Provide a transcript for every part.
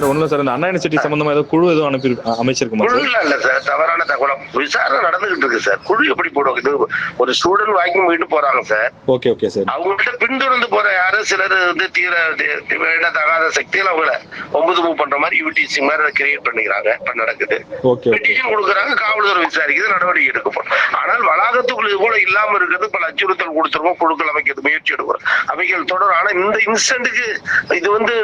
Sir ஒண்ணும் sir இந்த அண்ணா university சம்பந்தமா ஏதோ குழு எதுவும் அமைச்சிருக்குமா? குழு இல்ல சார், தவறான தகவல் விசாரணை நடந்துகிட்டு இருக்கு சார். குழு எப்படி போடுவாங்க? இது ஒரு ஸ்டூடெண்ட் வாக்கிங் போயிட்டு போறாங்க சார். Okay sir. அவங்கள்ட்ட பின்தொடர்ந்து போற யாரு சிலர் வந்து தீவிர தகாத சக்தியில் அவங்கள மூவ் பண்ற மாதிரி யூடிசி மாதிரி கிரியேட் பண்ணிக்கிறாங்க. நடக்குது. பெட்டிஷன் கொடுக்குறாங்க, காவல்துறை விசாரிக்குது, நடவடிக்கை எடுக்கப்படும். ஆனால் வளாகத்துக்குள்ள இது போல இல்லாம இருக்கிறது பல அச்சுறுத்தல் கொடுத்துருவோம். குழுக்கள் அமைக்கிறது முயற்சி எடுக்கிறோம், அவைகள் தொடரும். ஆனா இந்த இன்ஸ்டன்ட்டுக்கு இது வந்து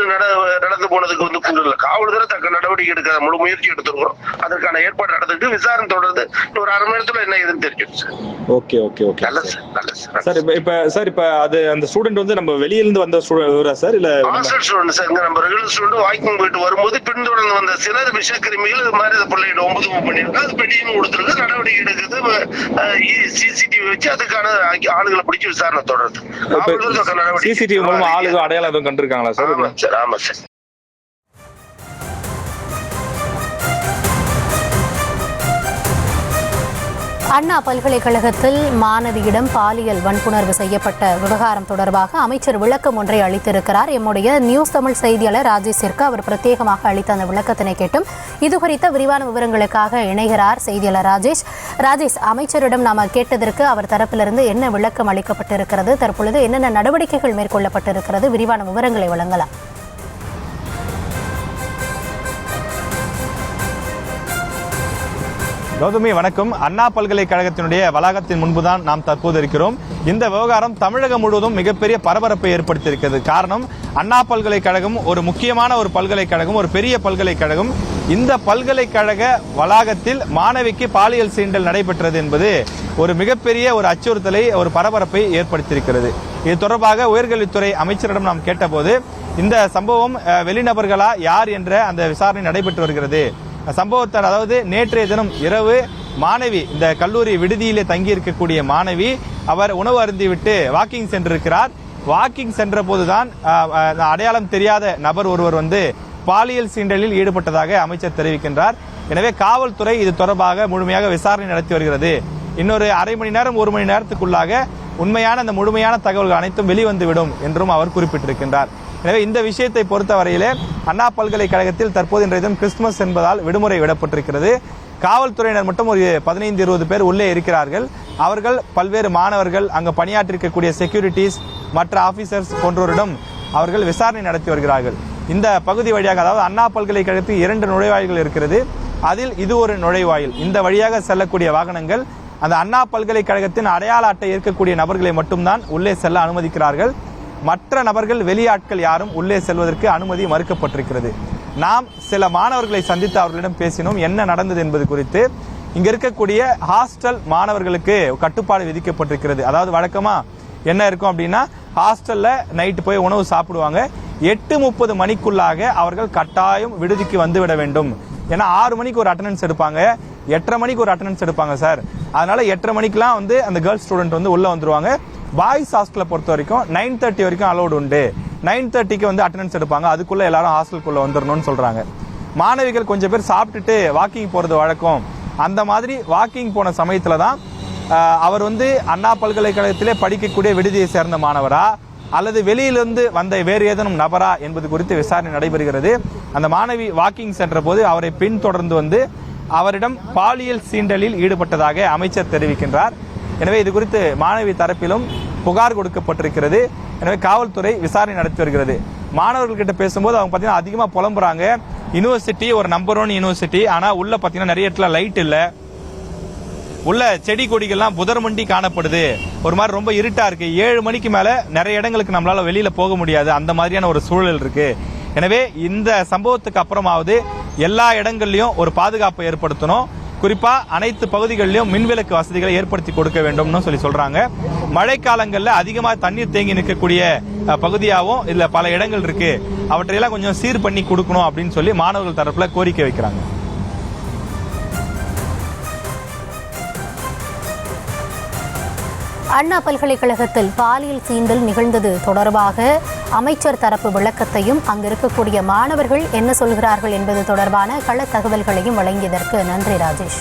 நடந்து போனதுக்கு வந்து குழு இல்லை. காவல்துறை தக்க நடவடிக்கை எடுக்கிற முழு முயற்சி எடுத்துருக்கோம். அதற்கான ஏற்பாடு நடந்துட்டு விசாரணை தொடர்ந்து ஒரு அரை மணி நேரத்துல என்ன எதுன்னு தெரிஞ்சிடும் சார். ஓகே. சார் இப்ப அது அந்த ஸ்டூடெண்ட் வந்து நம்ம வெளியில இருந்து வந்த ஸ்டூடெண்ட் சார் இல்ல ஹாஸ்டல் ஸ்டூடெண்ட் சார்? நம்ம ரெகுலர் ஸ்டூடெண்ட் வாக்கிங் போயிட்டு வரும்போது பின்தொடர்ந்து வந்த சிலர் விஷக்கிருமிகள் இது மாதிரி பிள்ளைகிட்ட மூவ் பண்ணிருக்கு. அது பெட்டியும் கொடுத்துருக்கு, நடவடிக்கை எடுக்கிறது. சிசிடிவி வச்சு அதுக்கான ஆளுகளை பிடிச்சி விசாரணை தொடருது. சிசிடிவி மூலமா ஆளுங்க அடையாளம் எதுவும் கண்டிருக்காங்களா சார்? ஆமா சார். அண்ணா பல்கலைக்கழகத்தில் மாணவியிடம் பாலியல் வன்புணர்வு செய்யப்பட்ட விவகாரம் தொடர்பாக அமைச்சர் விளக்கம் ஒன்றை அளித்திருக்கிறார். எம்முடைய நியூஸ் தமிழ் செய்தியாளர் ராஜேஷிற்கு அவர் பிரத்யேகமாக அளித்த அந்த விளக்கத்தினை கேட்டும் இது குறித்த விரிவான விவரங்களுக்காக இணைகிறார் செய்தியாளர் ராஜேஷ். அமைச்சரிடம் நாம கேட்டதற்கு அவர் தரப்பிலிருந்து என்ன விளக்கம் அளிக்கப்பட்டிருக்கிறது, தற்பொழுது என்னென்ன நடவடிக்கைகள் மேற்கொள்ளப்பட்டிருக்கிறது, விரிவான விவரங்களை வழங்கலாம். கௌதமி வணக்கம். அண்ணா பல்கலைக்கழகத்தினுடைய வளாகத்தின் முன்புதான் நாம் தற்போது இருக்கிறோம். இந்த விவகாரம் தமிழகம் முழுவதும் மிகப்பெரிய பரபரப்பை ஏற்படுத்தியிருக்கிறது. காரணம், அண்ணா பல்கலைக்கழகம் ஒரு முக்கியமான ஒரு பல்கலைக்கழகம், ஒரு பெரிய பல்கலைக்கழகம். இந்த பல்கலைக்கழக வளாகத்தில் மாணவிக்கு பாலியல் சீண்டல் நடைபெற்றது என்பது ஒரு மிகப்பெரிய ஒரு அச்சுறுத்தலை, ஒரு பரபரப்பை ஏற்படுத்தியிருக்கிறது. இது தொடர்பாக உயர்கல்வித்துறை அமைச்சரிடம் நாம் கேட்டபோது இந்த சம்பவம் வெளிநபர்களா யார் என்ற அந்த விசாரணை நடைபெற்று வருகிறது. சம்பவத்தால், அதாவது நேற்றைய தினம் இரவு மாணவி, இந்த கல்லூரி விடுதியிலே தங்கி இருக்கக்கூடிய மாணவி, அவர் உணவு அருந்திவிட்டு வாக்கிங் சென்றிருக்கிறார். வாக்கிங் சென்ற போதுதான் அடையாளம் தெரியாத நபர் ஒருவர் வந்து பாலியல் சீண்டலில் ஈடுபட்டதாக அமைச்சர் தெரிவிக்கின்றார். எனவே காவல்துறை இது தொடர்பாக முழுமையாக விசாரணை நடத்தி வருகிறது. இன்னொரு அரை மணி நேரம், ஒரு மணி நேரத்துக்குள்ளாக உண்மையான அந்த முழுமையான தகவல்கள் அனைத்தும் வெளிவந்துவிடும் என்றும் அவர் குறிப்பிட்டிருக்கின்றார். எனவே இந்த விஷயத்தை பொறுத்தவரையிலே அண்ணா பல்கலைக்கழகத்தில் தற்போது இன்றைய தினம் கிறிஸ்துமஸ் என்பதால் விடுமுறை விடப்பட்டிருக்கிறது. காவல்துறையினர் மட்டும் ஒரு 15-20 பேர் உள்ளே இருக்கிறார்கள். அவர்கள் பல்வேறு மாணவர்கள், அங்கு பணியாற்றிருக்கக்கூடிய செக்யூரிட்டிஸ், மற்ற ஆபீசர்ஸ் போன்றோரிடம் அவர்கள் விசாரணை நடத்தி வருகிறார்கள். இந்த பகுதி வழியாக, அதாவது அண்ணா பல்கலைக்கழகத்தில் 2 நுழைவாயில்கள் இருக்கிறது. அதில் இது ஒரு நுழைவாயில். இந்த வழியாக செல்லக்கூடிய வாகனங்கள் அந்த அண்ணா பல்கலைக்கழகத்தின் அடையாள அட்டை இருக்கக்கூடிய நபர்களை மட்டும்தான் உள்ளே செல்ல அனுமதிக்கிறார்கள். மற்ற நபர்கள், வெளியாட்கள் யாரும் உள்ளே செல்வதற்கு அனுமதி மறுக்கப்பட்டிருக்கிறது. நாம் சில மாணவர்களை சந்தித்து அவர்களிடம் பேசினோம் என்ன நடந்தது என்பது குறித்து. இங்க இருக்கக்கூடிய ஹாஸ்டல் மாணவர்களுக்கு கட்டுப்பாடு விதிக்கப்பட்டிருக்கிறது. அதாவது வழக்கமா என்ன இருக்கும் அப்படின்னா, ஹாஸ்டல்ல நைட்டு போய் உணவு சாப்பிடுவாங்க. 8:30 மணிக்குள்ளாக அவர்கள் கட்டாயம் விடுதிக்கு வந்துவிட வேண்டும். ஏன்னா 6 மணிக்கு ஒரு அட்டெண்டன்ஸ் எடுப்பாங்க, 8:30 மணிக்கு ஒரு அட்டெண்டன்ஸ் எடுப்பாங்க சார். அதனால 8:30 மணிக்கெல்லாம் வந்து அந்த கேர்ள்ஸ் ஸ்டூடெண்ட் வந்து உள்ள வந்துருவாங்க. பாய்ஸ் ஹாஸ்டலை பொறுத்த வரைக்கும் 9:30 வரைக்கும் அலோடு உண்டு. 9:30க்கு வந்து அட்டெண்டன்ஸ் எடுப்பாங்க. அதுக்குள்ள எல்லாரும் ஹாஸ்டலுக்குள்ள வந்துடணும்னு சொல்றாங்க. மாணவிகள் கொஞ்சம் பேர் சாப்பிட்டுட்டு வாக்கிங் போறது வழக்கம். அந்த மாதிரி வாக்கிங் போன சமயத்துல தான் அவர் வந்து அண்ணா பல்கலைக்கழகத்திலே படிக்கக்கூடிய விடுதியை சேர்ந்த மாணவரா அல்லது வெளியிலிருந்து வந்த வேறு ஏதேனும் நபரா என்பது குறித்து விசாரணை நடைபெறுகிறது. அந்த மாணவி வாக்கிங் சென்ற போது அவரை பின்தொடர்ந்து வந்து அவரிடம் பாலியல் சீண்டலில் ஈடுபட்டதாக அமைச்சர் தெரிவிக்கின்றார். எனவே இது குறித்து மாணவி தரப்பிலும் புகார் கொடுக்கப்பட்டிருக்கிறது. எனவே காவல்துறை விசாரணை நடத்தி வருகிறது. மாணவர்கள்கிட்ட பேசும்போது அவங்க பார்த்தீங்கன்னா அதிகமாக புலம்புறாங்க. யூனிவர்சிட்டி ஒரு நம்பர் 1 யூனிவர்சிட்டி, ஆனால் உள்ள பார்த்தீங்கன்னா நிறைய இடத்துல லைட் இல்லை, உள்ள செடி கொடிகள்லாம் புதர்மண்டி காணப்படுது, ஒரு மாதிரி ரொம்ப இருட்டா இருக்கு. 7 மணிக்கு மேல நிறைய இடங்களுக்கு நம்மளால வெளியில போக முடியாது, அந்த மாதிரியான ஒரு சூழல் இருக்கு. எனவே இந்த சம்பவத்துக்கு அப்புறமாவது எல்லா இடங்கள்லயும் ஒரு பாதுகாப்பை ஏற்படுத்தணும். குறிப்பா அனைத்து பகுதிகளிலும் மின்விளக்கு வசதிகளை ஏற்படுத்தி கொடுக்க வேண்டும்னு சொல்றாங்க. மழைக்காலங்கள்ல அதிகமா தண்ணீர் தேங்கி நிற்கக்கூடிய பகுதியாகவும் இதுல பல இடங்கள் இருக்கு, அவற்றையெல்லாம் கொஞ்சம் சீர் பண்ணி கொடுக்கணும் அப்படின்னு சொல்லி மாணவர்கள் தரப்புல கோரிக்கை வைக்கிறாங்க. அண்ணா பல்கலைக்கழகத்தில் பாலியல் சீண்டல் நிகழ்ந்தது தொடர்பாக அமைச்சர் தரப்பு விளக்கத்தையும் அங்கு இருக்கக்கூடிய மாணவர்கள் என்ன சொல்கிறார்கள் என்பது தொடர்பான கள தகவல்களையும் வழங்கியதற்கு நன்றி ராஜேஷ்.